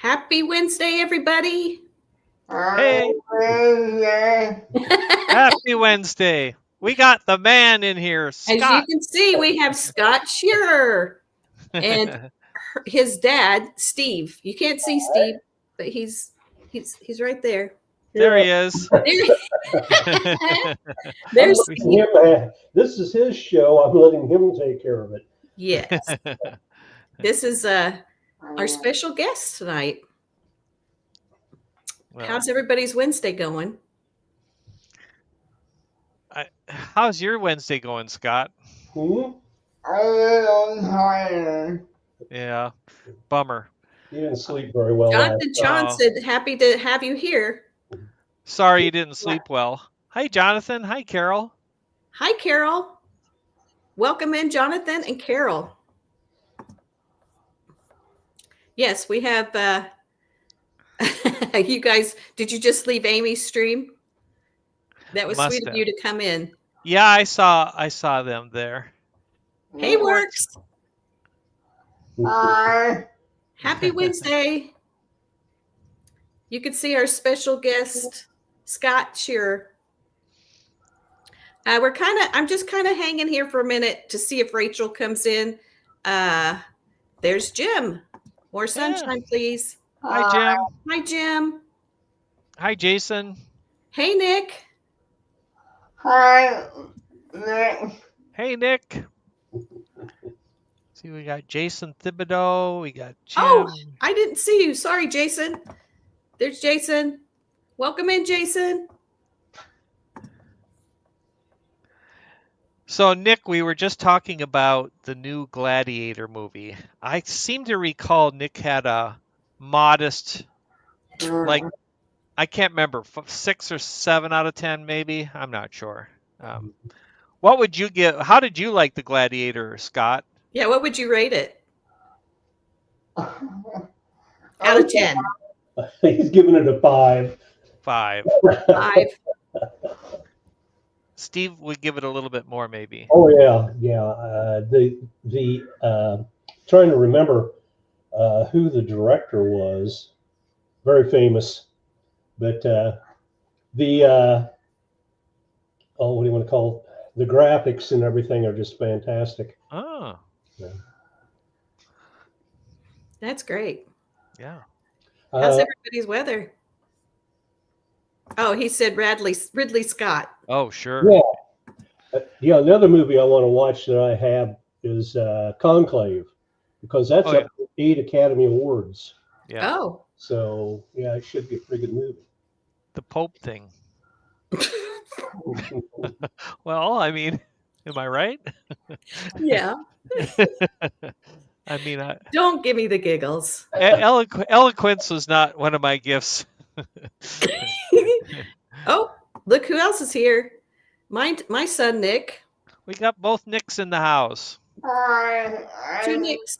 Happy Wednesday, everybody. Hey, happy Wednesday. We got the man in here, As you Scott. can see, we have Scott Shearer and his dad, Steve. You can't see Steve, but he's right there. There he is. There's Steve. This is his show. I'm letting him take care of it. Yes. This is our special guest tonight. Well, How's everybody's Wednesday going? how's your Wednesday going, Scott? Hmm? Yeah, bummer. You didn't sleep very well. Jonathan John said, happy to have you here. Sorry you didn't sleep well. Hi, Jonathan. Hi, Carol. Hi, Carol. Welcome in, Jonathan and Carol. Yes, we have you guys, did you just leave Amy's stream? That was sweet of you to come in. Yeah, I saw them there. Hey, Works. Hi. Happy Wednesday. You can see our special guest, Scott Shearer. I'm just kind of hanging here for a minute to see if Rachel comes in. There's Jim. More sunshine, please. Hi, Jim. Hi, Jim. Hi, Jason. Hey, Nick. Hi, Nick. Hey, Nick. See, we got Jason Thibodeau. We got Jim. Oh, I didn't see you. Sorry, Jason. There's Jason. Welcome in, Jason. So, Nick, we were just talking about the new Gladiator movie. I seem to recall Nick had a modest, I can't remember, 6 or 7 out of 10, maybe. I'm not sure. What would you give? How did you like the Gladiator, Scott? Yeah, what would you rate it? Out of 10. He's giving it a 5. 5. 5. Steve would give it a little bit more, maybe. Oh yeah. Trying to remember who the director was. Very famous, but what do you want to call it? The graphics and everything are just fantastic. Oh. Yeah. That's great. Yeah. How's everybody's weather? Oh, he said Ridley Scott. Oh, sure. Yeah. Another movie I want to watch that I have is Conclave, because that's up to 8 Academy Awards. Yeah. Oh. So yeah, it should be a pretty good movie. The Pope thing. Well, I mean, am I right? Yeah. I mean, don't give me the giggles. Eloquence was not one of my gifts. Oh, look who else is here. My son, Nick. We got both Nicks in the house. 2 Nicks.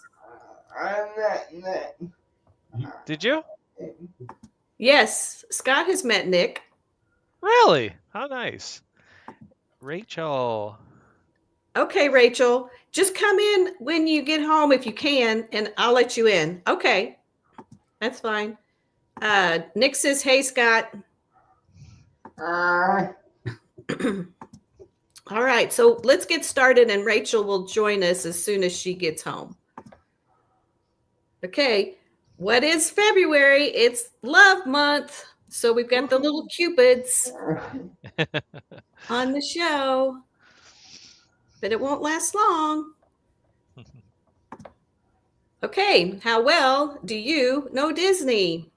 I met Nick. Did you? Yes, Scott has met Nick. Really? How nice. Rachel. Okay, Rachel. Just come in when you get home if you can, and I'll let you in. Okay. That's fine. Nick says, hey, Scott. All right, so let's get started, and Rachel will join us as soon as she gets home. Okay, what is February? It's Love Month. So we've got the little Cupids on the show, but it won't last long. Okay, how well do you know Disney?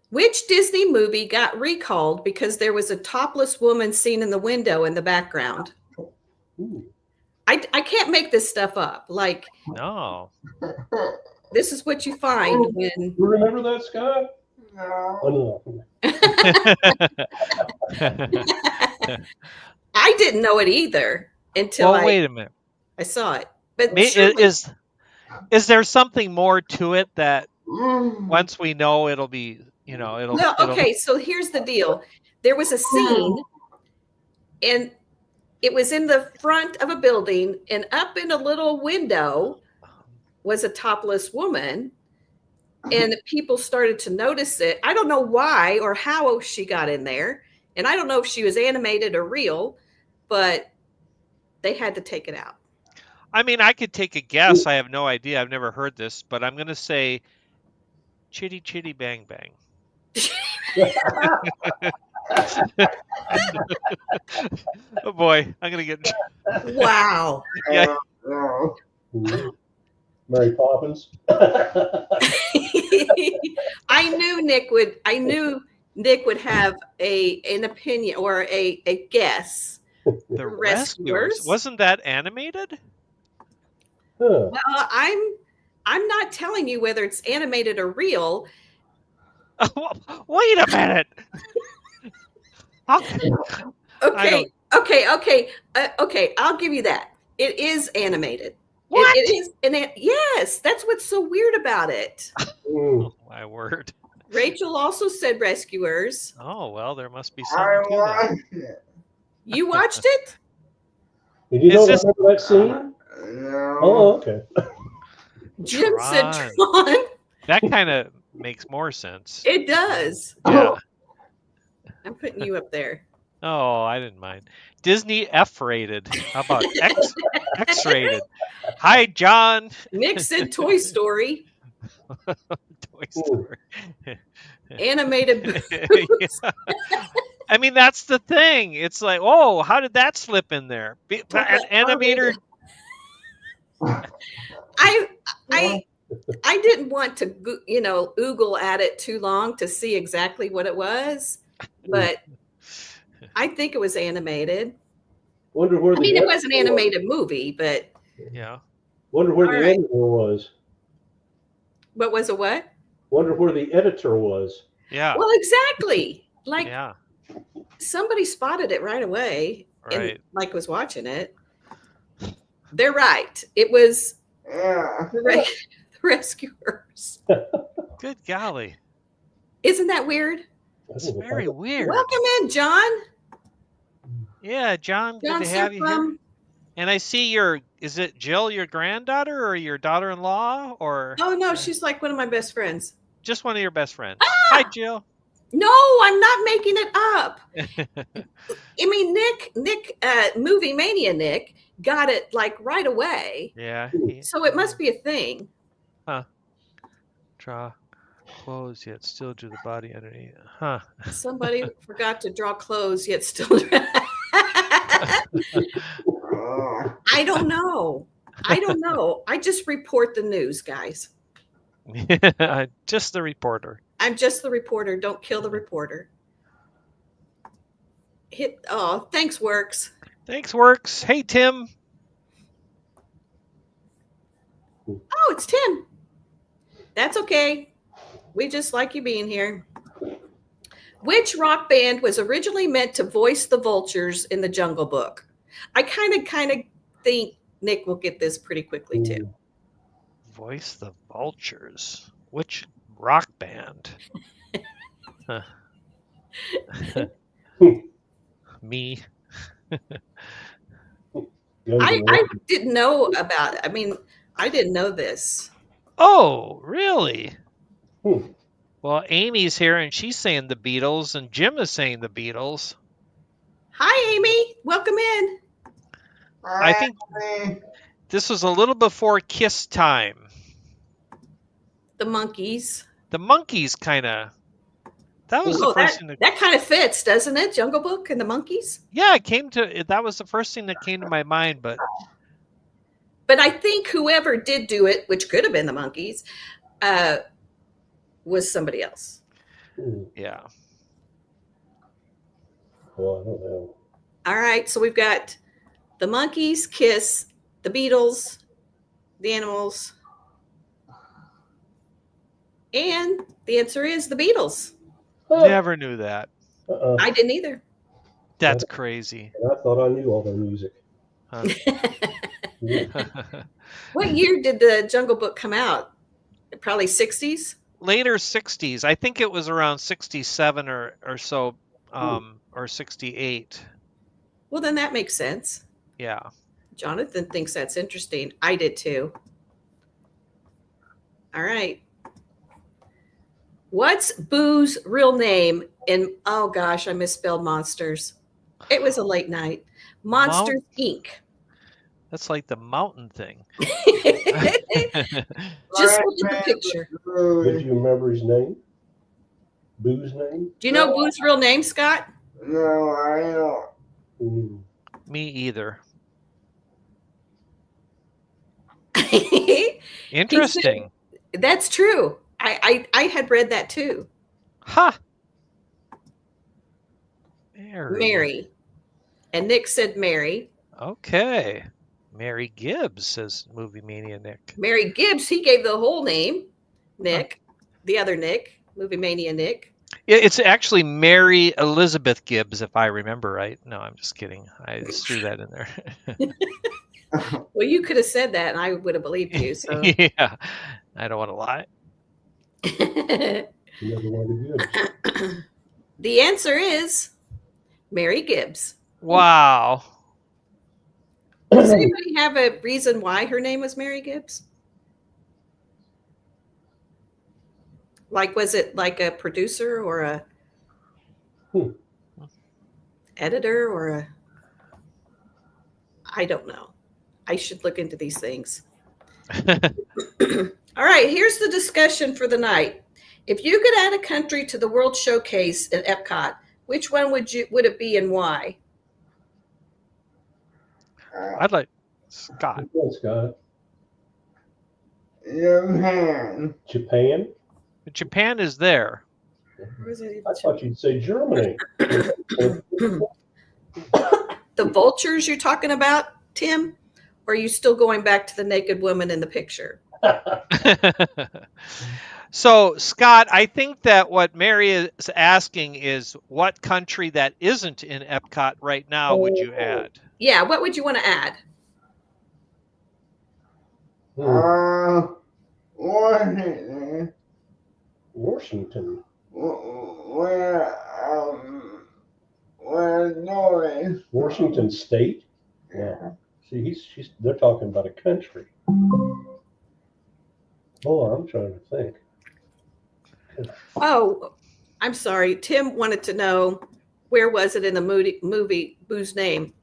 Which Disney movie got recalled because there was a topless woman seen in the window in the background? I can't make this stuff up. Like, no. This is what you find when. You remember that, Scott? No. I didn't know it either until wait a minute. I saw it. But is there something more to it that once we know it'll be, No, okay, so here's the deal. There was a scene, and it was in the front of a building, and up in a little window was a topless woman, and people started to notice it. I don't know why or how she got in there, and I don't know if she was animated or real, but they had to take it out. I mean, I could take a guess. I have no idea. I've never heard this, but I'm going to say Chitty Chitty Bang Bang. Oh boy, I'm going to get. Wow. Yeah. Mary Poppins. I knew Nick would have an opinion or a guess. The Rescuers. Wasn't that animated? Huh. Well, I'm not telling you whether it's animated or real. Wait a minute. Okay. Okay. I'll give you that. It is animated. What? It is. Yes, that's what's so weird about it. Oh, my word. Rachel also said Rescuers. Oh, well, there must be something to that. You watched it? Did you Is know this- remember that scene? No. Oh, okay. Jim said Tron. Tron. That kind of makes more sense. It does. Yeah. I'm putting you up there. Oh, I didn't mind. Disney F-rated. How about X-rated? Hi, John. Nick said Toy Story. Toy Story. Animated. Yeah. I mean, that's the thing. It's like, oh, how did that slip in there? An animator. I didn't want to oogle at it too long to see exactly what it was, but I think it was animated. Wonder where I mean, it was an animated movie, but Yeah. Wonder where All the right. editor was. what was a what? Wonder where the editor was. Yeah. Well, exactly. Like Yeah. somebody spotted it right away, and Right. like was watching it. They're right. It was Yeah. the Rescuers. Good golly. Isn't that weird? It's very weird. Welcome in, John. Yeah, John, good John to have you here. from. And I see is it Jill, your granddaughter, or your daughter-in-law, or Oh no, she's like one of my best friends. just one of your best friends? Ah! Hi, Jill. No, I'm not making it up. I mean, Nick, Movie Mania Nick got it like right away. Yeah. So it must be a thing. Draw clothes yet still do the body underneath. Huh. Somebody forgot to draw clothes yet still. Oh. I don't know. I just report the news, guys. Just the reporter. I'm just the reporter. Don't kill the reporter. Thanks, Works. Thanks, Works. Hey, Tim. Oh, it's Tim. That's okay. We just like you being here. Which rock band was originally meant to voice the vultures in the Jungle Book? I kind of think Nick will get this pretty quickly too. Voice the vultures. Which rock band? Huh. Me. I didn't know about it. I mean, I didn't know this. Oh, really? Hmm. Well, Amy's here and she's saying the Beatles, and Jim is saying the Beatles. Hi, Amy. Welcome in. I think this was a little before Kiss time. The Monkees. The Monkees kind of. That was the first thing that kind of fits, doesn't it? Jungle Book and the Monkees. Yeah, that was the first thing that came to my mind, but I think whoever did do it, which could have been the Monkees, was somebody else. yeah. Well, I don't know. All right, so we've got the Monkees, Kiss, the Beatles, the Animals, and the answer is the Beatles. Never knew that. I didn't either. That's crazy. And I thought I knew all their music. Huh. What year did the Jungle Book come out? Probably 60s? Later 60s. I think it was around 67 or so, or 68. Well, then that makes sense. Yeah. Jonathan thinks that's interesting. I did too. All right. What's Boo's real name in, oh gosh, I misspelled Monsters. It was a late night. Monsters, Inc. That's like the mountain thing. Just look at the picture. Did you remember his name? Boo's name? Do you know Boo's real name, Scott? No, I don't. Mm. Me either. He Interesting. said, that's true. I had read that too. Ha! Mary. Mary. And Nick said Mary. Okay. Mary Gibbs, says Movie Mania Nick. Mary Gibbs, he gave the whole name. Nick. The other Nick. Movie Mania Nick. It's actually Mary Elizabeth Gibbs, if I remember right. No, I'm just kidding. I just threw that in there. Well, you could have said that and I would have believed you. So Yeah. I don't want to lie. Another one of Gibbs. the answer is Mary Gibbs. Wow. Does anybody have a reason why her name was Mary Gibbs? Like, was it like a producer or a editor or a, I don't know. I should look into these things. All right, here's the discussion for the night. If you could add a country to the World Showcase at Epcot, which one would it be and why? I'd like Scott. Well, Scott. Japan. Japan? Japan is there. Where is it? I thought you'd say Germany. The vultures you're talking about, Tim? Or are you still going back to the naked woman in the picture? So, Scott, I think that what Mary is asking is what country that isn't in Epcot right now would you add? Yeah, what would you want to add? Washington. Washington. Where Norris. Washington State? Yeah. See, they're talking about a country. Oh, I'm trying to think. Oh, I'm sorry. Tim wanted to know where was it in the movie Boo's name?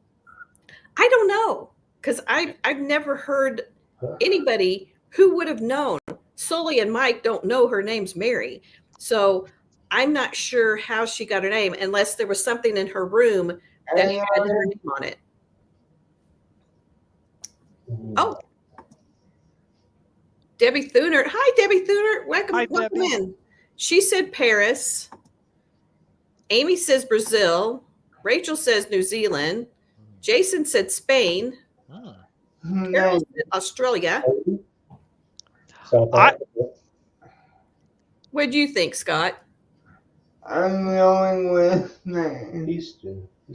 I don't know because I've never heard anybody who would have known. Sully and Mike don't know her name's Mary. So I'm not sure how she got her name unless there was something in her room that had her name on it. Oh, Debbie Thunert. Hi, Debbie Thunert. Welcome in. She said Paris. Amy says Brazil. Rachel says New Zealand. Jason said Spain. Carol said Australia. South Africa. What do you think, Scott? I'm going with Spain. He's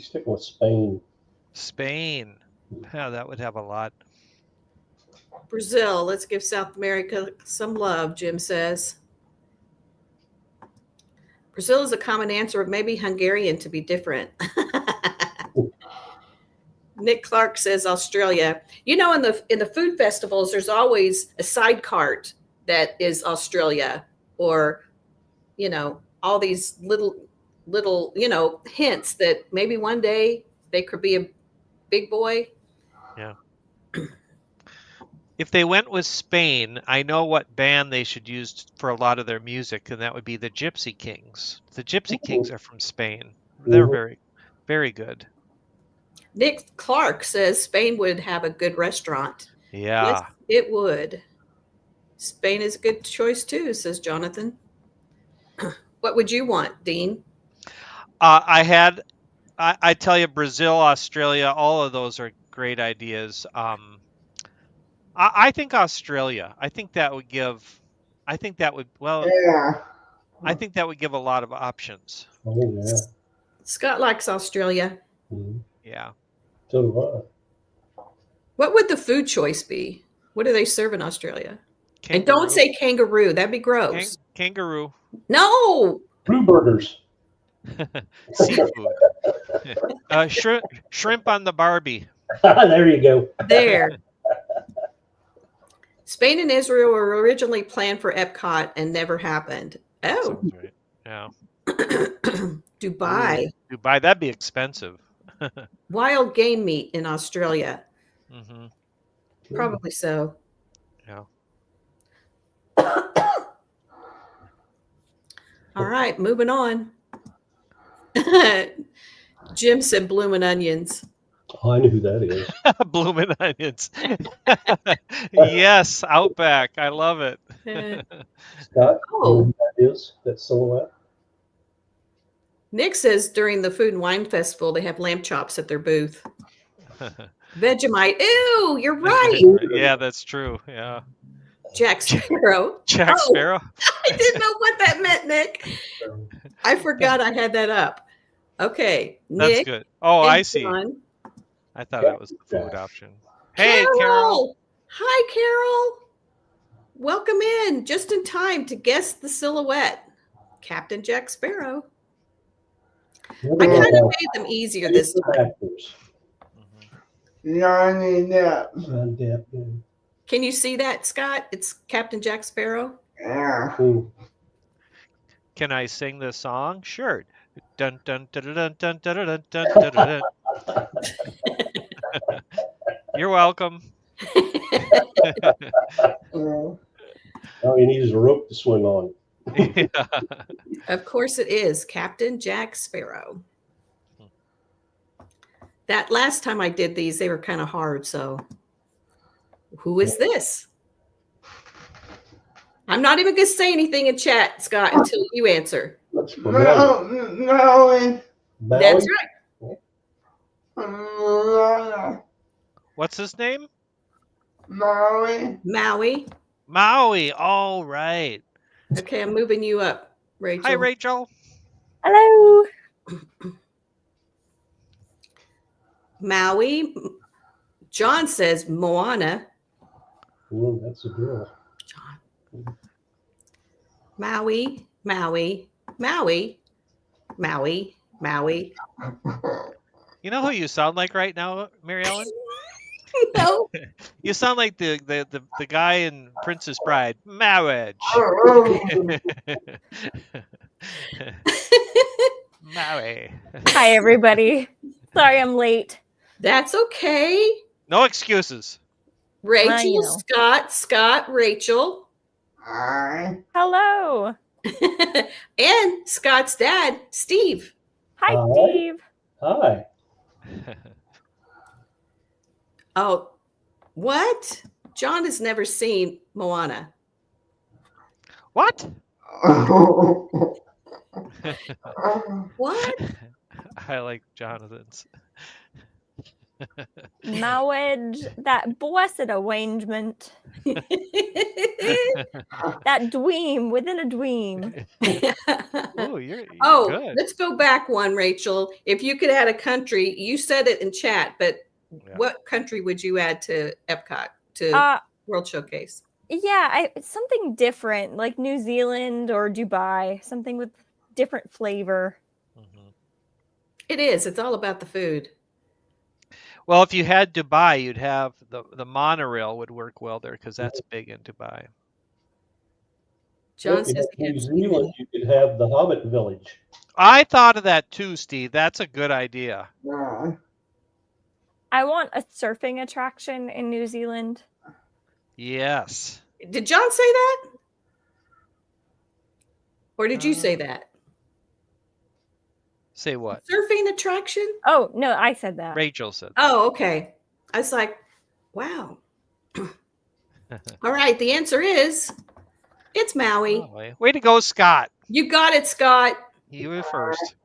sticking with Spain. Spain. Yeah, that would have a lot. Brazil. Let's give South America some love, Jim says. Brazil is a common answer, maybe Hungarian to be different. Nick Clark says Australia. You know, in the food festivals, there's always a side cart that is Australia, or, you know, all these little, you know, hints that maybe one day they could be a big boy. Yeah. If they went with Spain, I know what band they should use for a lot of their music, and that would be the Gypsy Kings. The Gypsy Kings are from Spain. They're very, very good. Nick Clark says Spain would have a good restaurant. Yeah. Yes, it would. Spain is a good choice too, says Jonathan. What would you want, Dean? I tell you, Brazil, Australia, all of those are great ideas. I think Australia. I think that would give a lot of options. Oh, yeah. Scott likes Australia. Mm-hmm. Yeah. So do I. What would the food choice be? What do they serve in Australia? Kangaroo. And don't say kangaroo. That'd be gross. Kangaroo. No. Blue burgers. Seafood. Shrimp on the Barbie. There you go. There. Spain and Israel were originally planned for Epcot and never happened. Oh, Sounds right. Yeah. Dubai. Ooh, Dubai, that'd be expensive. Wild game meat in Australia. Mm-hmm. Probably so. Yeah. All right, moving on. Jim said bloomin' onions. Oh, I know who that is. Bloomin' onions. Yes, Outback. I love it. Scott, you know Oh, who that is? That silhouette? Nick says during the Food and Wine Festival, they have lamb chops at their booth. Vegemite. Ew, you're right. Yeah, that's true. Yeah. Jack Sparrow. Jack Oh, Sparrow. I didn't know what that meant, Nick. I forgot I had that up. Okay, That's Nick. good. Oh, and I see. John. I thought it was the food option. Hey, Carol. Carol. Hi, Carol. Welcome in just in time to guess the silhouette. Captain Jack Sparrow. I kind of made them easier this time. Actors. Johnny Depp. Johnny Depp, yeah. Can you see that, Scott? It's Captain Jack Sparrow. Yeah. Ooh. Can I sing this song? Sure. Dun dun dun dun dun dun dun dun dun dun. You're welcome. All he needs is a rope to swing on. Yeah. Of course it is Captain Jack Sparrow. That last time I did these, they were kind of hard. So who is this? I'm not even going to say anything in chat, Scott, until you answer. That's familiar. Maui. That's right. What's his name? Maui. Maui. Maui. All right. Okay, I'm moving you up, Rachel. Hi, Rachel. Hello. Maui. John says Moana. Ooh, that's a girl. John. Maui, Maui, Maui, Maui, Maui. You know who you sound like right now, Mary Ellen? No. You sound like the guy in Princess Bride. Marriage. Maui. Hi, everybody. Sorry I'm late. That's okay. No excuses. Rachel, Well, you know. Scott, Rachel. Hi. Hello. And Scott's dad, Steve. Hi, Hi. Steve. Hi. Oh, what? John has never seen Moana. What? What? I like Jonathan's. Marriage, that blessed arrangement. That dweem within a dream. Ooh, you're Oh, good. let's go back one, Rachel. If you could add a country, you said it in chat, but Yeah. what country would you add to Epcot, to World Showcase? Yeah, something different, like New Zealand or Dubai, something with different flavor. Mhm. It is. It's all about the food. Well, if you had Dubai, you'd have the monorail would work well there because that's big in Dubai. John If you says had he New can't see Zealand, you could have the Hobbit Village. I thought of that too, Steve. That's a good idea. I want a surfing attraction in New Zealand. Yes. Did John say that? Or did you say that? Say what? Surfing attraction? Oh, no, I said that. Rachel said. Oh, okay. I was like, wow. All right. The answer is it's Maui. Oh, way to go, Scott. You got it, Scott. You were first.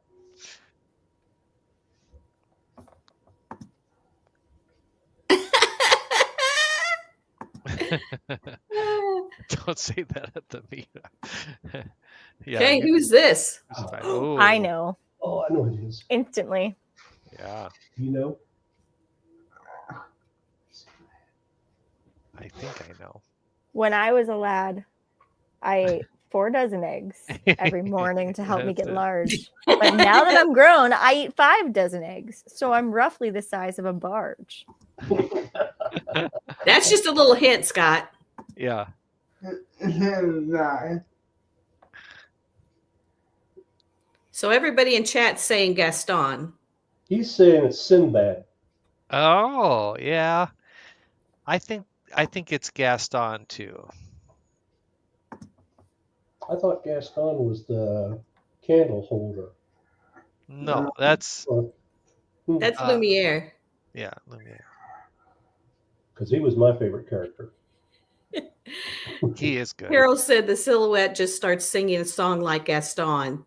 Don't say that at the meetup. Yeah, Okay, who's this? I know. Oh, I know it is. Instantly. Yeah, You know? I think I know. When I was a lad, I ate 4 dozen eggs every morning to help me That's get it. large. But now that I'm grown, I eat 5 dozen eggs. So I'm roughly the size of a barge. That's just a little hint, Scott. Yeah. Sinbad. So everybody in chat saying Gaston. He's saying it's Sinbad. Oh, yeah. I think it's Gaston too. I thought Gaston was the candle holder. No, that's That's Uh, Lumiere. yeah, Lumiere. Because he was my favorite character. He is good. Carol said the silhouette just starts singing a song like Gaston.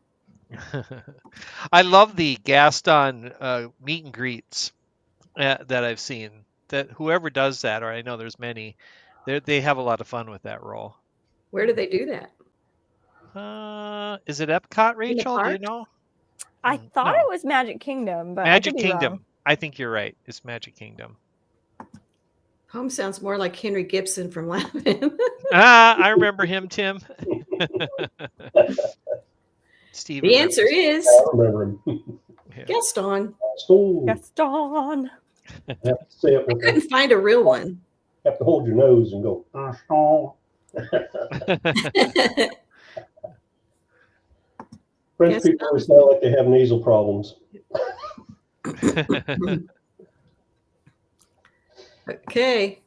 I love the Gaston meet and greets that I've seen. That whoever does that, or I know there's many, they have a lot of fun with that role. Where do they do that? Is it Epcot, Rachel? Do you park? know? I thought No. it was Magic Kingdom, but I Magic could be Kingdom. wrong. I think you're right. It's Magic Kingdom. Home sounds more like Henry Gibson from Laughing. I remember him, Tim. Steve. The answer is I remember him. Yeah. Gaston. Gaston. Gaston. Have to say it I with couldn't find a real one. have to hold your nose and go, Gaston. French Gaston. people always sound like they have nasal problems. Okay.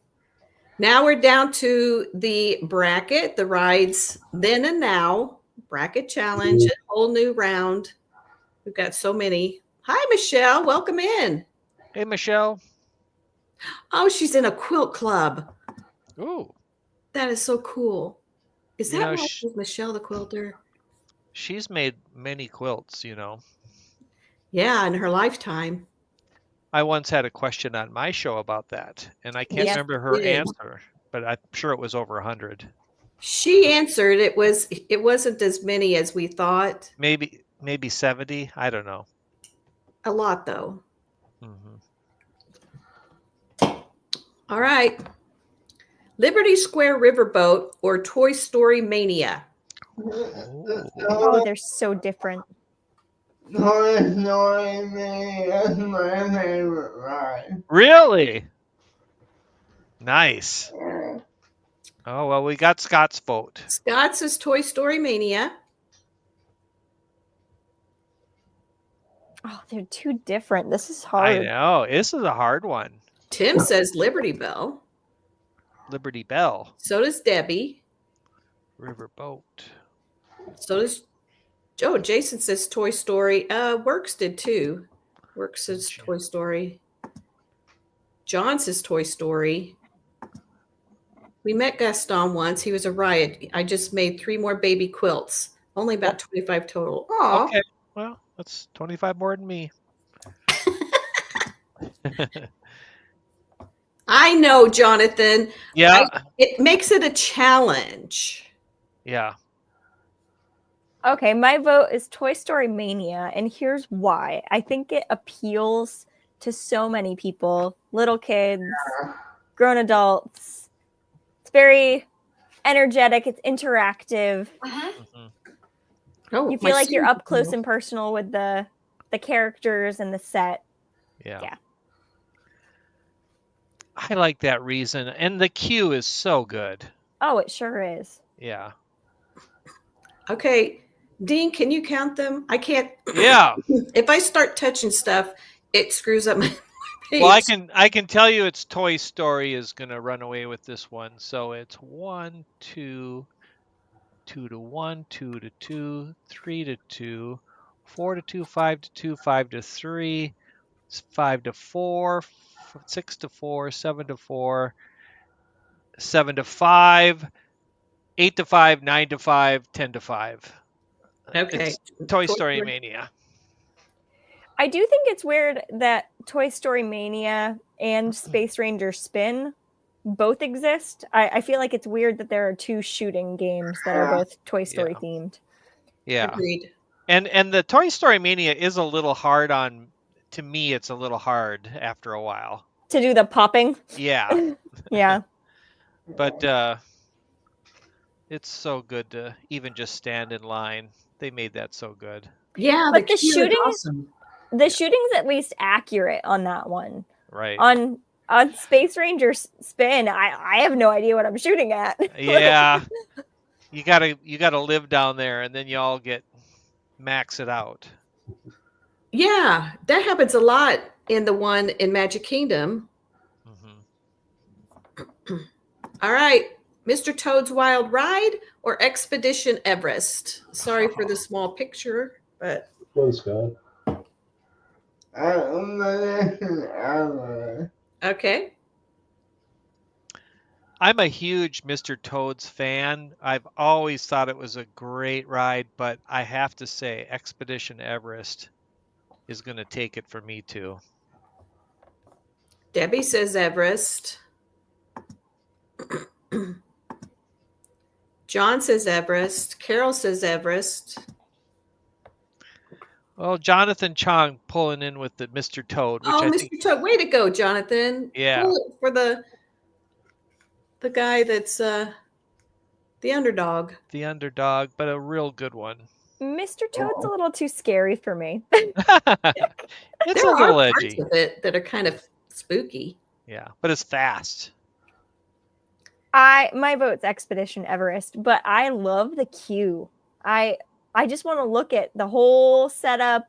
Now we're down to the bracket, the rides then and now bracket challenge, a whole new round. We've got so many. Hi, Michelle. Welcome in. Hey, Michelle. Oh, she's in a quilt club. Ooh, That is so cool. Is You that know, why sh- she's Michelle the quilter? she's made many quilts, Yeah, in her lifetime. I once had a question on my show about that, and I can't Yes, remember you her did. answer, but I'm sure it was over 100. She answered it wasn't as many as we thought. Maybe 70. I don't know. A lot though. hmm All right. Liberty Square Riverboat or Toy Story Mania? Oh, they're so different. Toy Story Mania is my favorite ride. Really? Nice. Oh, well, we got Scott's vote. Scott's is Toy Story Mania. Oh, they're too different. This is I hard. know. This is a hard one. Tim says Liberty Bell. Liberty Bell. So does Debbie. Riverboat. So does Joe. Jason says Toy Story. Works did too. Works says Toy Story. John says Toy Story. We met Gaston once. He was a riot. I just made 3 more baby quilts. Only about 25 total. Aw. Okay. Well, that's 25 more than me. I know, Jonathan. Yeah. It makes it a challenge. Yeah. Okay, my vote is Toy Story Mania, and here's why. I think it appeals to so many people, little kids, grown adults. It's very energetic, it's interactive. Mhm. Oh, You my feel like you're son- up close and personal with the characters and the set. Yeah. Yeah. I like that reason. And the queue is so good. Oh, it sure is. Yeah. Okay, Dean, can you count them? I can't. Yeah. If I start touching stuff, it screws up my page. Well, I can tell you it's Toy Story is going to run away with this one. So it's 1, 2, 2 to 1, 2 to 2, 3 to 2, 4 to 2, 5 to 2, 5 to 3, 5 to 4, 6 to 4, 7 to 4, 7 to 5, 8 to 5, 9 to 5, 10 to 5. Okay. It's Toy Story Mania. I do think it's weird that Toy Story Mania and Space Ranger Spin both exist. I feel like it's weird that there are 2 shooting games that are both Toy Story themed. Yeah. Agreed. And the Toy Story Mania is a little hard on, to me, it's a little hard after a while. To do the popping. Yeah. Yeah. But it's so good to even just stand in line. They made that so good. Yeah, But the queue is shooting- awesome. The shooting's at least accurate on that one. Right. On on Space Ranger Spin, I have no idea what I'm shooting at. Yeah. You gotta live down there, and then you all max it out. Yeah, that happens a lot in the one in Magic Kingdom. Mm-hmm. All right, Mr. Toad's Wild Ride or Expedition Everest? Sorry for the small picture, but One, Scott. okay. I'm a huge Mr. Toad's fan. I've always thought it was a great ride, but I have to say Expedition Everest is going to take it for me too. Debbie says Everest. John says Everest. Carol says Everest. Well, Jonathan Chong pulling in with the Mr. Toad, which I Mr. think, Toad, way to go, Jonathan. Yeah. Pull it for the guy that's the underdog. the underdog, but a real good one. Mr. Toad's a little too scary for me. It's There a little are parts edgy. of it that are kind of spooky. Yeah, but it's fast. My vote's Expedition Everest, but I love the queue. I just want to look at the whole setup.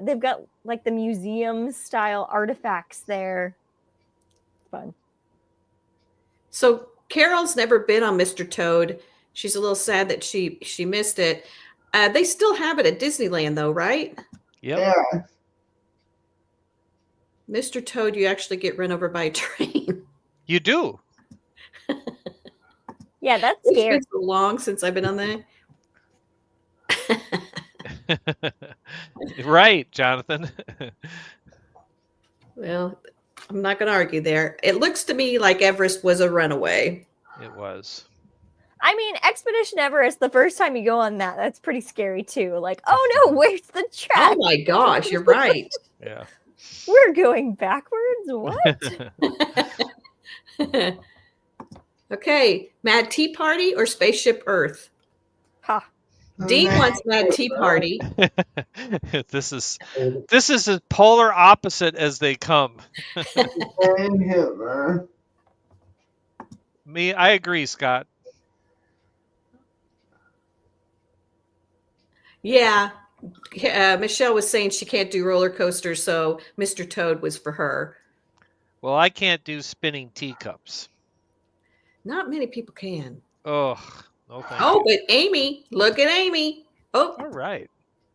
They've got like the museum style artifacts there. Fun. So Carol's never been on Mr. Toad. She's a little sad that she missed it. They still have it at Disneyland though, right? Yep. Yeah. Mr. Toad, you actually get run over by a train. You do. Yeah, that's It's scary. been so long since I've been on there. Right, Jonathan. Well, I'm not going to argue there. It looks to me like Everest was a runaway. It was. I mean, Expedition Everest, the first time you go on that, that's pretty scary too. Like, oh no, where's the track? Oh my gosh, you're right. Yeah. We're going backwards? What? Okay, Mad Tea Party or Spaceship Earth? Ha. Dean wants Mad Tea Party. This is as polar opposite as they come. And Hitler. Me, I agree, Scott. Yeah. Michelle was saying she can't do roller coasters, so Mr. Toad was for her. Well, I can't do spinning teacups. Not many people can. Oh, no thank Oh, you. but Amy, look at Amy. Oh, All right.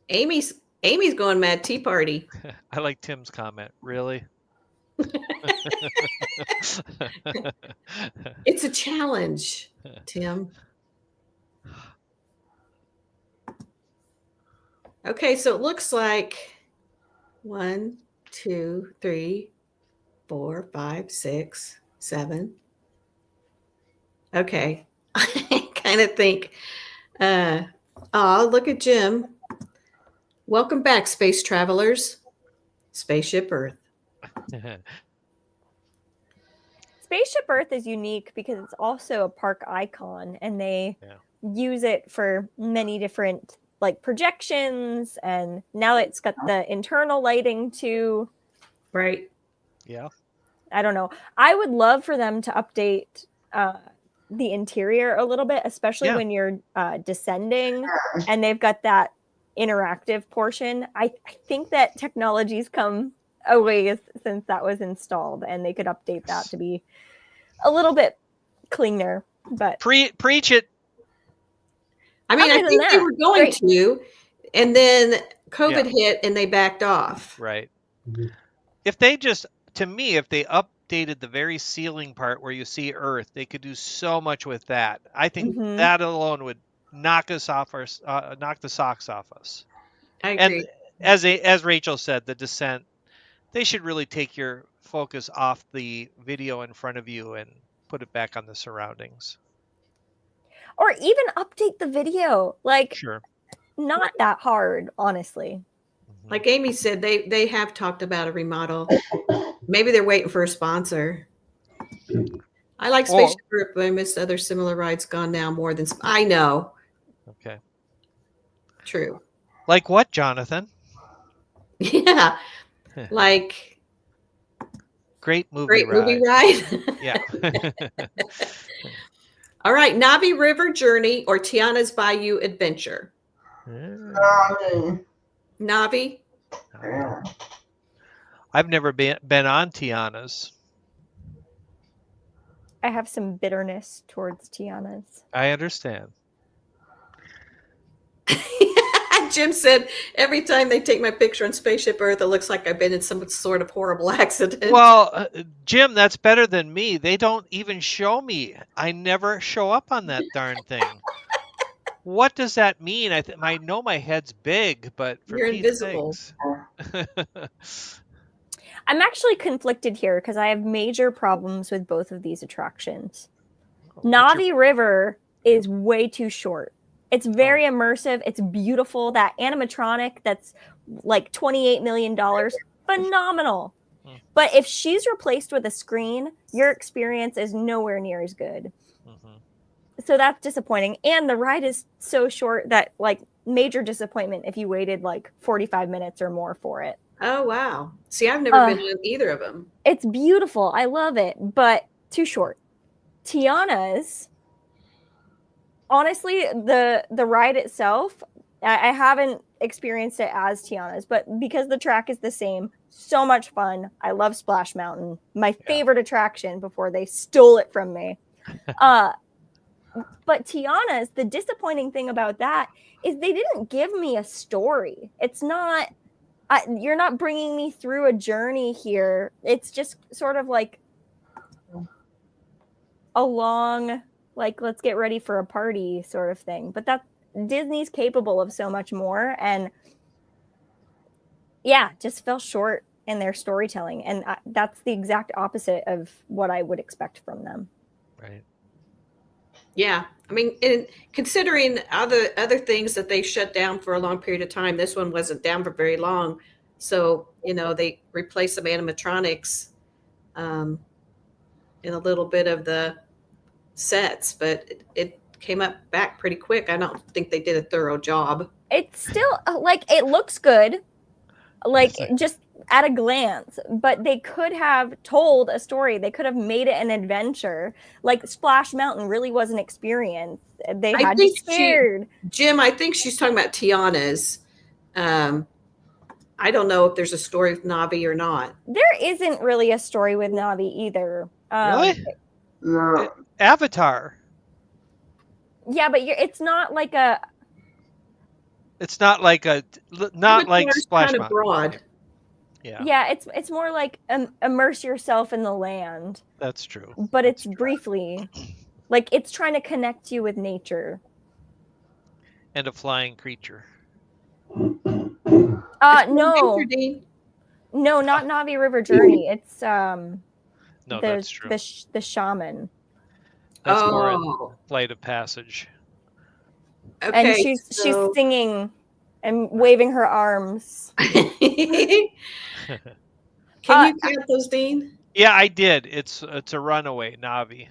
Amy's going Mad Tea Party. I like Tim's comment. Really? It's a challenge, Tim. Okay, so it looks like 1, 2, 3, 4, 5, 6, 7. Okay. I kind of think, look at Jim. Welcome back, space travelers. Spaceship Earth. Spaceship Earth is unique because it's also a park icon, and they use it for many different like projections, and now it's got the internal lighting too. Right. Yeah. I don't know. I would love for them to update the interior a little bit, especially when you're descending and they've got that interactive portion. I think that technology's come a ways since that was installed, and they could update that to be a little bit cleaner. But preach it. I mean, I think they were going to, and then COVID hit and they backed off. Right. If they updated the very ceiling part where you see Earth, they could do so much with that. I think that alone would knock the socks off us. I agree. And as Rachel said, the descent, they should really take your focus off the video in front of you and put it back on the surroundings. Or even update the video. Like, sure. Not that hard, honestly. Like Amy said, they have talked about a remodel. Maybe they're waiting for a sponsor. I like Spaceship Earth, but I miss other similar rides gone now more than I know. Okay. True. Like what, Jonathan? Yeah. Like Great movie Great ride. movie ride. Yeah. All right, Navi River Journey or Tiana's Bayou Adventure. Navi. Navi. Yeah. I've never been on Tiana's. I have some bitterness towards Tiana's. I understand. Jim said every time they take my picture on Spaceship Earth, it looks like I've been in some sort of horrible accident. Well, Jim, that's better than me. They don't even show me. I never show up on that darn thing. What does that mean? I know my head's big, but for You're Pete's invisible. sakes. I'm actually conflicted here because I have major problems with both of these attractions. Navi River is way too short. It's very immersive. It's beautiful. That animatronic that's like $28 million, phenomenal. But if she's replaced with a screen, your experience is nowhere near as good. So that's disappointing. And the ride is so short that like major disappointment if you waited like 45 minutes or more for it. Oh, wow. See, I've never been on either of them. It's beautiful. I love it, but too short. Tiana's, honestly, the ride itself, I haven't experienced it as Tiana's, but because the track is the same, so much fun. I love Splash Mountain. My favorite attraction before they stole it from me. But Tiana's, the disappointing thing about that is they didn't give me a story. It's not, you're not bringing me through a journey here. It's just sort of like a long, like, let's get ready for a party sort of thing. But that Disney's capable of so much more. And yeah, just fell short in their storytelling. And that's the exact opposite of what I would expect from them. Right. Yeah. I mean, considering other things that they shut down for a long period of time, this one wasn't down for very long. So, they replaced some animatronics in a little bit of the sets, but it came up back pretty quick. I don't think they did a thorough job. It's still like, it looks good, like just at a glance, but they could have told a story. They could have made it an adventure. Like Splash Mountain really was an experience. They had you scared. Jim, I think she's talking about Tiana's. I don't know if there's a story with Navi or not. There isn't really a story with Navi either. Really? No. Avatar. Yeah, but it's not like a. It's not like Splash kind of Mountain. Broad. Yeah, it's more like immerse yourself in the land. That's true. But it's briefly, like it's trying to connect you with nature. And a flying creature. No, not Navi River Journey. It's that's true. The shaman. That's more in Flight of Passage. Okay, and she's singing and waving her arms. Can you count those, Dean? Yeah, I did. It's a runaway Navi.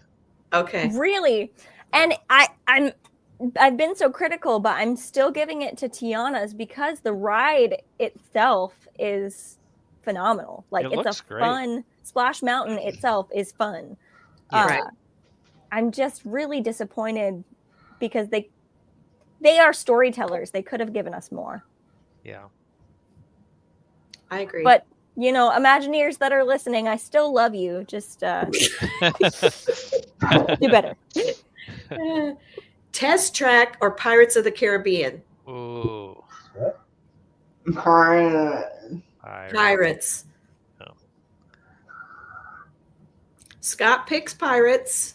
Okay. Really? And I've been so critical, but I'm still giving it to Tiana's because the ride itself is phenomenal. Like it's a fun Splash Mountain itself is fun. Yeah, right. I'm just really disappointed because they are storytellers. They could have given us more. Yeah. I agree. But Imagineers that are listening, I still love you. Just do better. Test Track or Pirates of the Caribbean? Ooh. Pirates. Oh. Scott picks Pirates.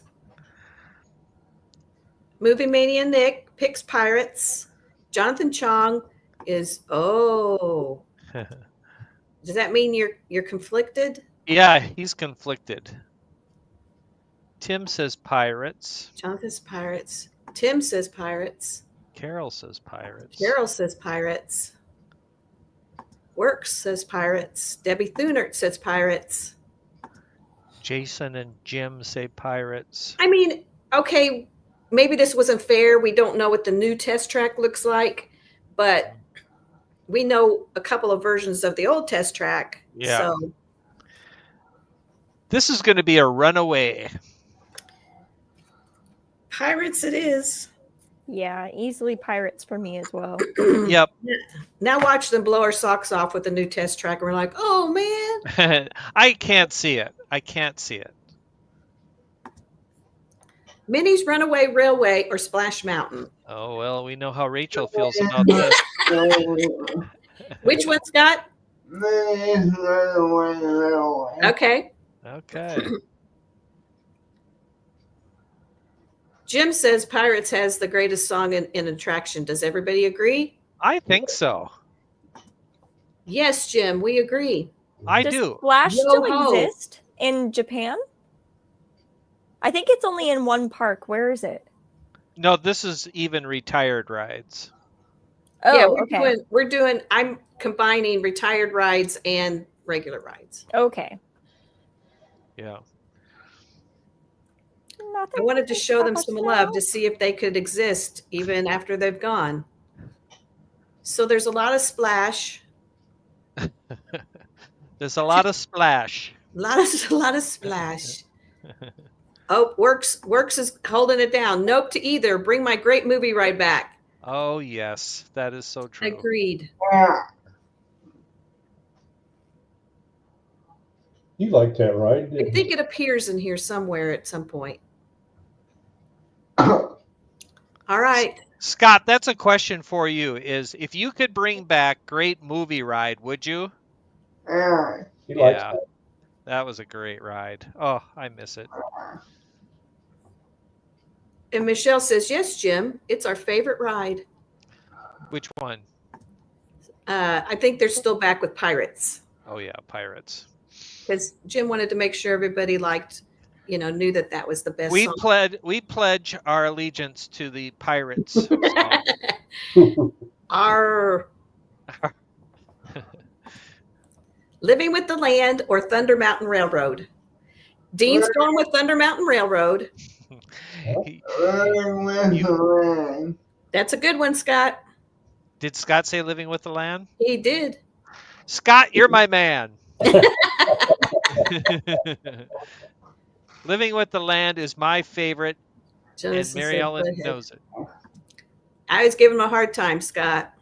Movie Mania Nick picks Pirates. Jonathan Chong is Does that mean you're conflicted? Yeah, he's conflicted. Tim says Pirates. Jonathan says Pirates. Tim says Pirates. Carol says Pirates. Carol says Pirates. Works says Pirates. Debbie Thunert says Pirates. Jason and Jim say Pirates. I mean, okay, maybe this wasn't fair. We don't know what the new Test Track looks like, but we know a couple of versions of the old Test Track. Yeah. So This is going to be a runaway. Pirates it is. Yeah, easily Pirates for me as well. Yep. Now watch them blow our socks off with the new test track. And we're like, oh, man. I can't see it. I can't see it. Minnie's Runaway Railway or Splash Mountain. Oh, well, we know how Rachel feels about this. Which one, Scott? Okay. Okay. Jim says Pirates has the greatest song in attraction. Does everybody agree? I think so. Yes, Jim, we agree. I Does do. Splash still Yo-ho. exist in Japan? I think it's only in one park. Where is it? No, this is even retired rides. Oh, yeah, okay. I'm combining retired rides and regular rides. Okay. Yeah. I wanted to show them some love to see if they could exist even after they've gone. So there's a lot of splash. There's a lot of splash. A lot of splash. Oh, Works is holding it down. Nope to either. Bring my great movie ride back. Oh, yes. That is so true. Agreed. You liked that, right? I think it appears in here somewhere at some point. All right. Scott, that's a question for you. Is if you could bring back Great Movie Ride, would you? He likes Yeah. that. That was a great ride. Oh, I miss it. And Michelle says, yes, Jim, it's our favorite ride. Which one? I think they're still back with Pirates Oh, yeah, Pirates. because Jim wanted to make sure everybody knew that was the best We song. we pledge our allegiance to the Pirates song. Our Living with the Land or Thunder Mountain Railroad. Dean's going with Thunder Mountain Railroad. That's a good one, Scott. Did Scott say Living with the Land? He did. Scott, you're my man. Living with the Land is my favorite, Jonas and Mary said, Ellen "Go ahead." knows it. I was giving him a hard time, Scott.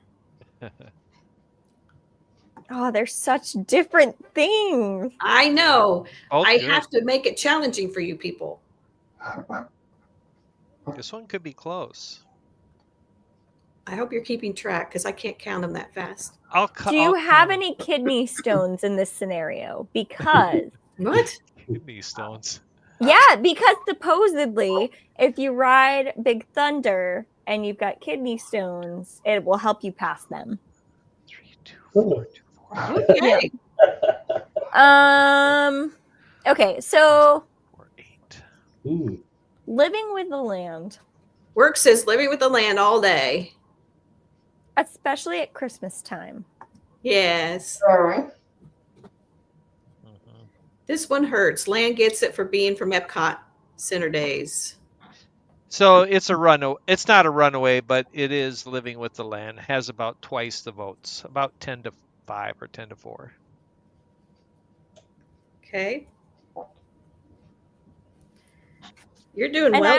Oh, they're such different things. I know. Both I good. have to make it challenging for you people. This one could be close. I hope you're keeping track because I can't count them that fast. Do you have any kidney stones in this scenario? Because What? kidney stones? yeah, because supposedly if you ride Big Thunder and you've got kidney stones, it will help you pass them. 3, 2, 4, 2, 4, Okay. Okay, so 4, 8. Ooh. Living with the Land, Work says living with the land all day. especially at Christmas time. Yes. Mhm. This one hurts. Land gets it for being from Epcot Center Days. So it's it's not a runaway, but it is Living with the Land. Has about twice the votes, about 10-5 or 10-4. Okay. You're doing And well.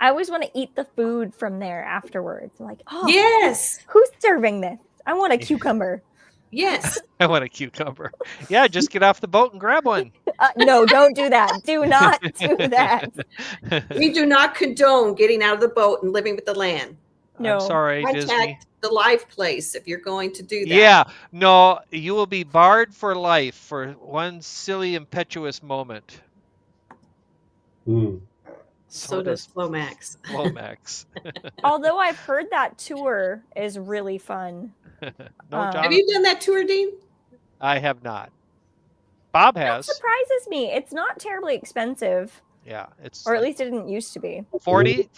I always want to eat the food from there afterwards. I'm like, oh, Yes. who's serving this? I want a cucumber. Yes. I want a cucumber. Yeah, just get off the boat and grab one. No, don't do that. Do not do that. We do not condone getting out of the boat and living with the land. No. I'm sorry, Disney. Contact the live place if you're going to do that. Yeah, no, you will be barred for life for one silly, impetuous moment. Mm. So does Flomax. Lomax. Although I've heard that tour is really fun. No, Have John, Have you done that tour, Dean? I have not. Bob That has. surprises me. It's not terribly expensive, Yeah, it's or at like least it didn't used to be. 40.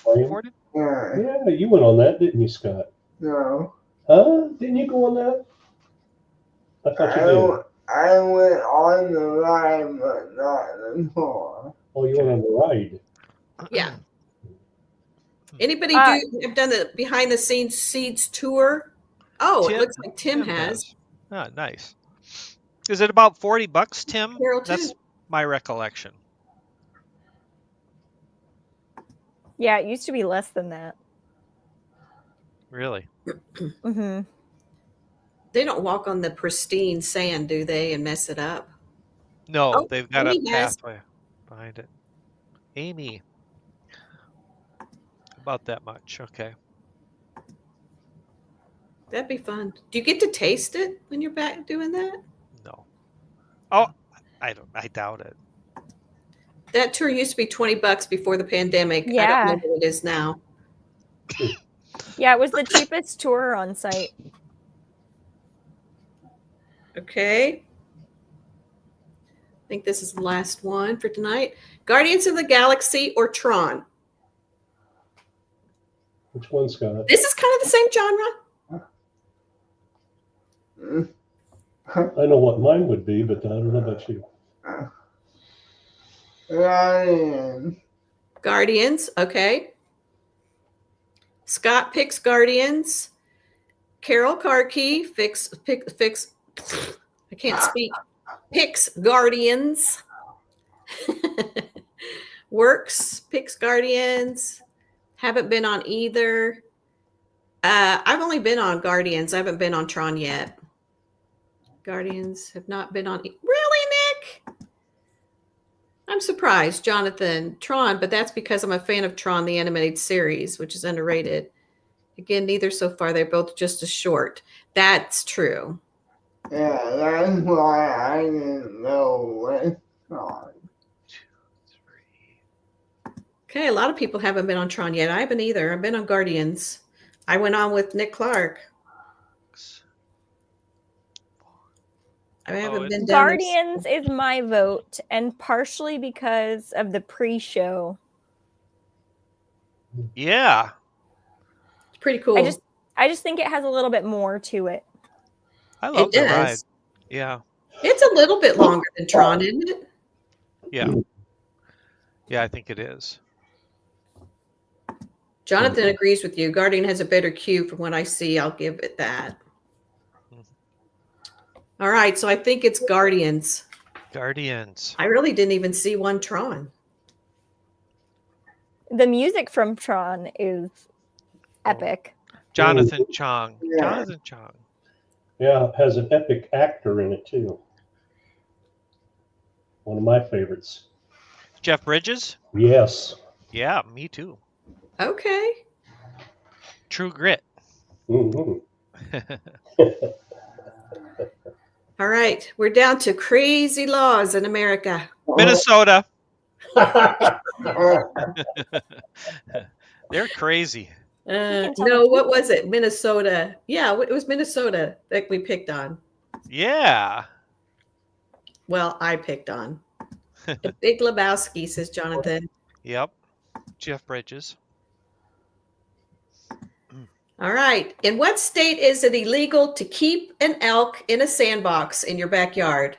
Yeah, you went on that, didn't you, Scott? No. Huh? Didn't you go on that? I thought you did. I went on the ride, but not the tour. Oh, you went on the ride. Yeah. Anybody have done the behind the scenes seeds tour? Oh, Tim- it looks like Tim has. Ah, nice. Is it about $40, Tim? Carol, too. That's my recollection. Yeah, it used to be less than that. Really? Mm-hmm. They don't walk on the pristine sand, do they, and mess it up? No, Oh, they've got a Amy has. pathway behind it. Amy. About that much. Okay. That'd be fun. Do you get to taste it when you're back doing that? No. Oh, I doubt it. That tour used to be $20 before the pandemic. I Yeah. don't know what it is now. Yeah, it was the cheapest tour on site. Okay. I think this is the last one for tonight. Guardians of the Galaxy or Tron? Which one, Scott? This is kind of the same genre. I know what mine would be, but I don't know about you. Guardians, okay. Scott picks Guardians. Carol Karkey I can't speak. Picks Guardians. Works picks Guardians. Haven't been on either. I've only been on Guardians. I haven't been on Tron yet. Guardians have not been on. Really, Nick? I'm surprised, Jonathan. Tron, but that's because I'm a fan of Tron, the animated series, which is underrated. Again, neither so far. They're both just as short. That's true. Yeah, that's why I didn't know which one. Okay, a lot of people haven't been on Tron yet. I haven't either. I've been on Guardians. I went on with Nick Clark. I haven't been down Guardians is my vote, and partially because of the pre-show. Yeah. It's pretty cool. I just think it has a little bit more to it. I love It the does. ride. Yeah. It's a little bit longer than Tron, isn't it? Yeah. Yeah, I think it is. Jonathan agrees with you. Guardian has a better queue from what I see. I'll give it that. All right, so I think it's Guardians. Guardians. I really didn't even see one Tron. The music from Tron is epic. Jonathan Chong. Yeah. Jonathan Chong. Yeah, it has an epic actor in it too. One of my favorites. Jeff Bridges? Yes. Yeah, me too. Okay. True Grit. Mhm. All right, we're down to crazy laws in America. Minnesota. They're crazy. can tell No, the what was it? Minnesota. Yeah, it was Minnesota that we picked on. Yeah. Well, I picked on. The Big Lebowski, says Jonathan. Yep. Jeff Bridges. All right. In what state is it illegal to keep an elk in a sandbox in your backyard?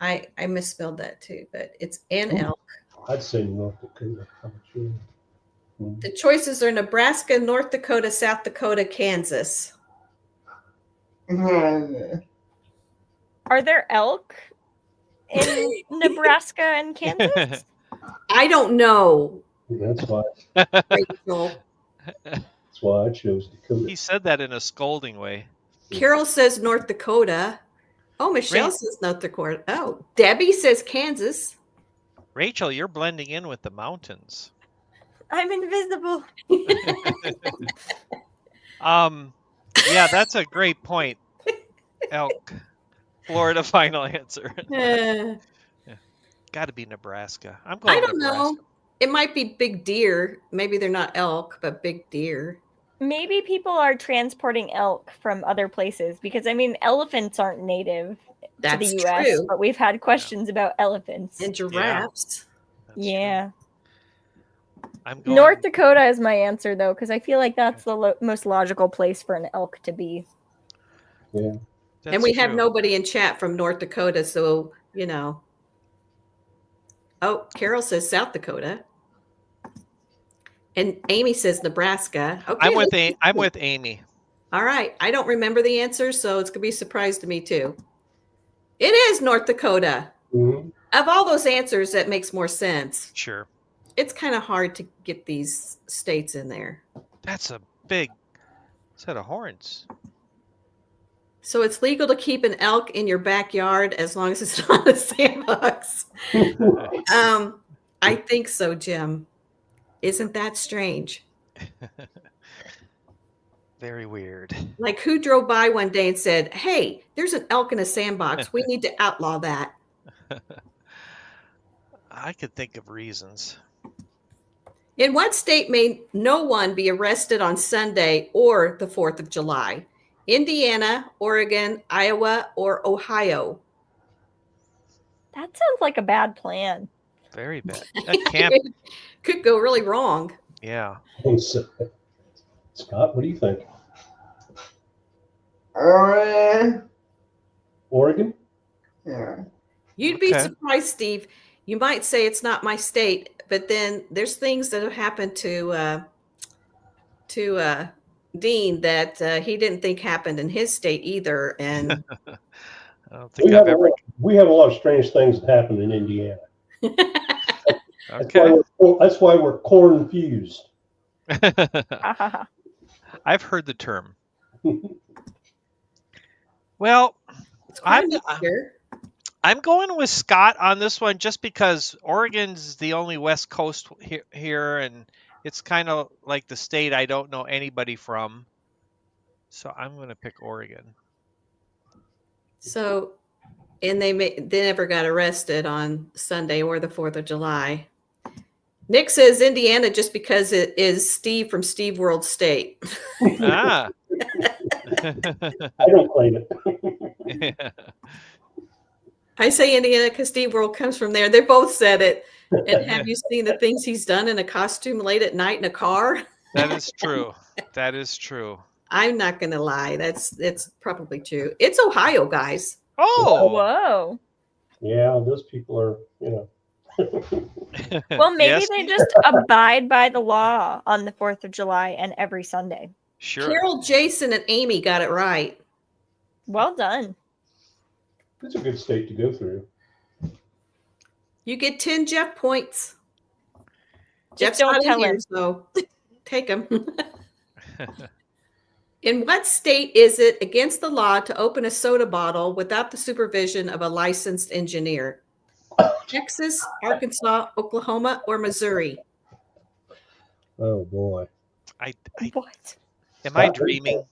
I misspelled that too, but it's an elk. I'd say North Dakota. How about you? The choices are Nebraska, North Dakota, South Dakota, Kansas. Are there elk in Nebraska and Kansas? I don't know. That's why. Rachel. That's why I chose Dakota. He said that in a scolding way. Carol says North Dakota. Oh, Michelle Right. says North Dakota. Oh, Debbie says Kansas. Rachel, you're blending in with the mountains. I'm invisible. Yeah, that's a great point. Elk. Florida final answer. Uh, Got to be Nebraska. I'm going I don't Nebraska. know. It might be big deer. Maybe they're not elk, but big deer. Maybe people are transporting elk from other places because I mean elephants aren't native That's to the US, true. but we've had questions about elephants. And giraffes. That's true. Yeah. I'm going North Dakota is my answer though because I feel like that's the most logical place for an elk to be. Yeah. That's And we have true. nobody in chat from North Dakota, so you know. Oh, Carol says South Dakota. And Amy says Nebraska. Okay. I'm with Amy. All right. I don't remember the answer, so it's gonna be a surprise to me too. It is North Dakota. Mhm. Of all those answers, that makes more sense. Sure. It's kind of hard to get these states in there. That's a big set of horns. So it's legal to keep an elk in your backyard as long as it's not a sandbox. I think so, Jim. Isn't that strange? Very weird. Like, who drove by one day and said, hey, there's an elk in a sandbox. We need to outlaw that. I could think of reasons. In what state may no one be arrested on Sunday or the 4th of July? Indiana, Oregon, Iowa, or Ohio? That sounds like a bad plan. Very bad. That can't. Could go really wrong. Yeah. Scott, what do you think? Oregon. Oregon? Yeah. You'd be Okay. surprised, Steve. You might say it's not my state, but then there's things that have happened to Dean that he didn't think happened in his state either. And I don't think I've ever. We have a lot of strange things that happen in Indiana. Okay. That's why we're corn fused. I've heard the term. Well, it's quite I'm- a mixture. I'm going with Scott on this one just because Oregon's the only West Coast here, and it's kind of like the state I don't know anybody from. So I'm going to pick Oregon. So, and they never got arrested on Sunday or the 4th of July. Nick says Indiana just because it is Steve from Steve World State. Ah. I don't claim it. I say Indiana because Steve World comes from there. They both said it. And have you seen the things he's done in a costume late at night in a car? That is true. That is true. I'm not going to lie. It's probably true. It's Ohio, guys. Oh. Whoa. Yeah, those people are, Well, maybe Yes, they just abide by the law on the 4th of July and every Sunday. sure. Carol, Jason, and Amy got it right. Well done. it's a good state to go through. You get 10 Jeff points. Jeff's don't not tell in here, him. so take him. In what state is it against the law to open a soda bottle without the supervision of a licensed engineer? Texas, Arkansas, Oklahoma, or Missouri? Oh boy. What? Am I dreaming?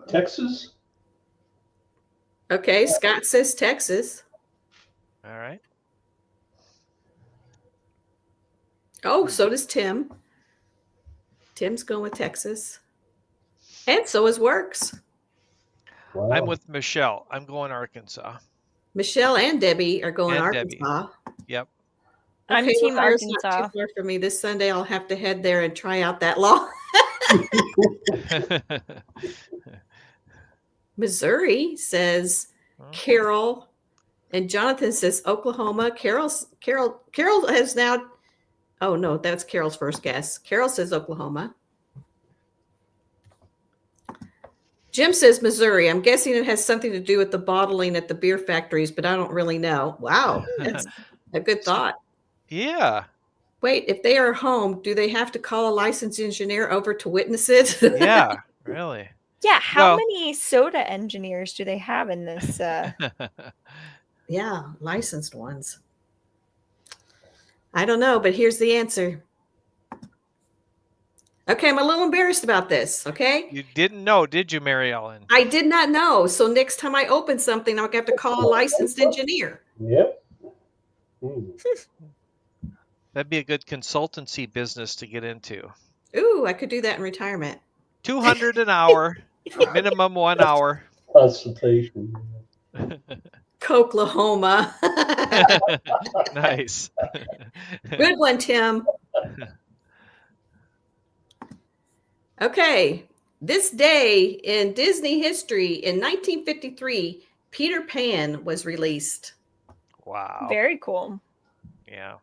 Texas? Okay, Scott says Texas. All right. Oh, so does Tim. Tim's going with Texas. And so is Works. Wow. I'm with Michelle. I'm going Arkansas. Michelle and Debbie are going And Debbie. Arkansas. Yep. I'm Okay, Team Ohio's not Arkansas. too far for me. This Sunday I'll have to head there and try out that law. Missouri says Carol, and Jonathan says Oklahoma. Carol has now. Oh no, that's Carol's first guess. Carol says Oklahoma. Jim says Missouri. I'm guessing it has something to do with the bottling at the beer factories, but I don't really know. Wow, that's a good thought. Yeah. Wait, if they are home, do they have to call a licensed engineer over to witness it? Yeah. Really. Yeah, how Well- many soda engineers do they have in this? Yeah, licensed ones. I don't know, but here's the answer. Okay, I'm a little embarrassed about this, okay? You didn't know, did you, Mary Ellen? I did not know. So next time I open something, I'm going to have to call a licensed engineer. Yep. Hmm. That'd be a good consultancy business to get into. Ooh, I could do that in retirement. $200 an hour, minimum 1 hour. Consultation. Oklahoma. Nice. Good one, Tim. Okay. This day in Disney history in 1953, Peter Pan was released. Wow. Very cool. Yeah.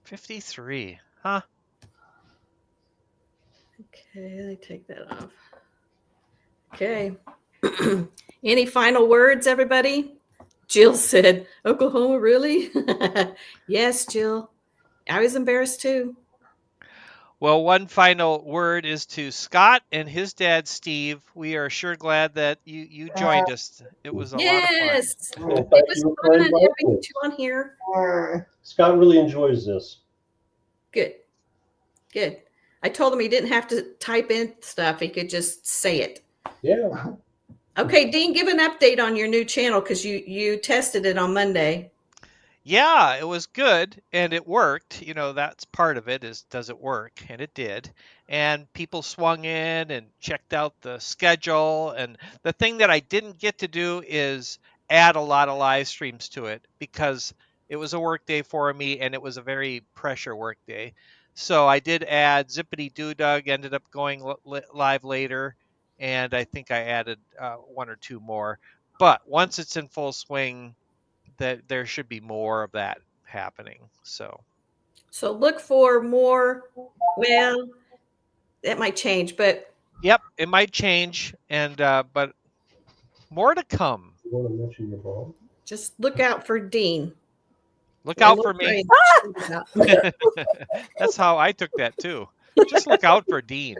53. Huh? Okay, let me take that off. Okay. Any final words, everybody? Jill said, Oklahoma, really? Yes, Jill. I was embarrassed too. Well, one final word is to Scott and his dad, Steve. We are sure glad that you joined us. It was a lot of fun. Yes. Well, It thank was you for fun inviting having me. you on here. Scott really enjoys this. Good. Good. I told him he didn't have to type in stuff. He could just say it. Yeah. Okay, Dean, give an update on your new channel because you tested it on Monday. Yeah, it was good and it worked. You know, that's part of it is does it work? And it did. And people swung in and checked out the schedule. And the thing that I didn't get to do is add a lot of live streams to it because it was a work day for me and it was a very pressure work day. So I did add Zippity Doo Dug, ended up going live later. And I think I added one or two more. But once it's in full swing, that there should be more of that happening. So look for more. Well, that might change, but yep, it might change, and but more to come. You want to mention your mom? just look out for Dean. Look And out we'll for try me. and- That's how I took that too. Just look out for Dean.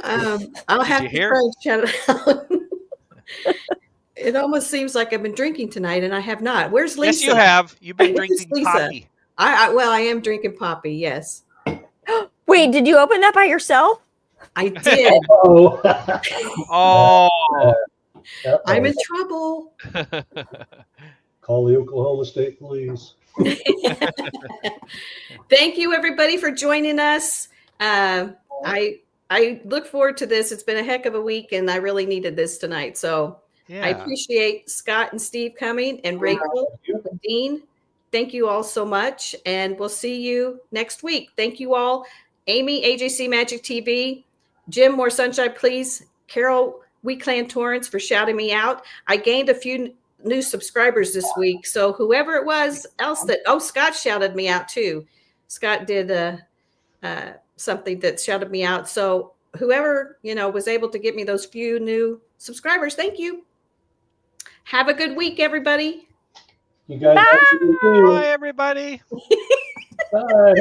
I'll Did have you to hear? try and shout it out. It almost seems like I've been drinking tonight, and I have not. Where's Lisa? Yes, you have. You've been Where's drinking Lisa? poppy. Well, I am drinking poppy. Yes, Wait, did you open that by yourself? I did. Oh. Oh. Uh-oh. I'm in trouble. Call the Oklahoma State Police. Thank you, everybody, for joining us. I look forward to this. It's been a heck of a week, and I really needed this tonight. So I Yeah. appreciate Scott and Steve coming, and Rachel, and Dean. Thank you all so much, and we'll see you next week. Thank you all. Amy, AJC Magic TV, Jim, More Sunshine, Please, Carol, Weekland Torrance for shouting me out. I gained a few new subscribers this week, so whoever it was else that Scott shouted me out too. Scott did something that shouted me out. So whoever was able to get me those few new subscribers, thank you. Have a good week, everybody. You guys have a good weekend. Bye, everybody. Bye.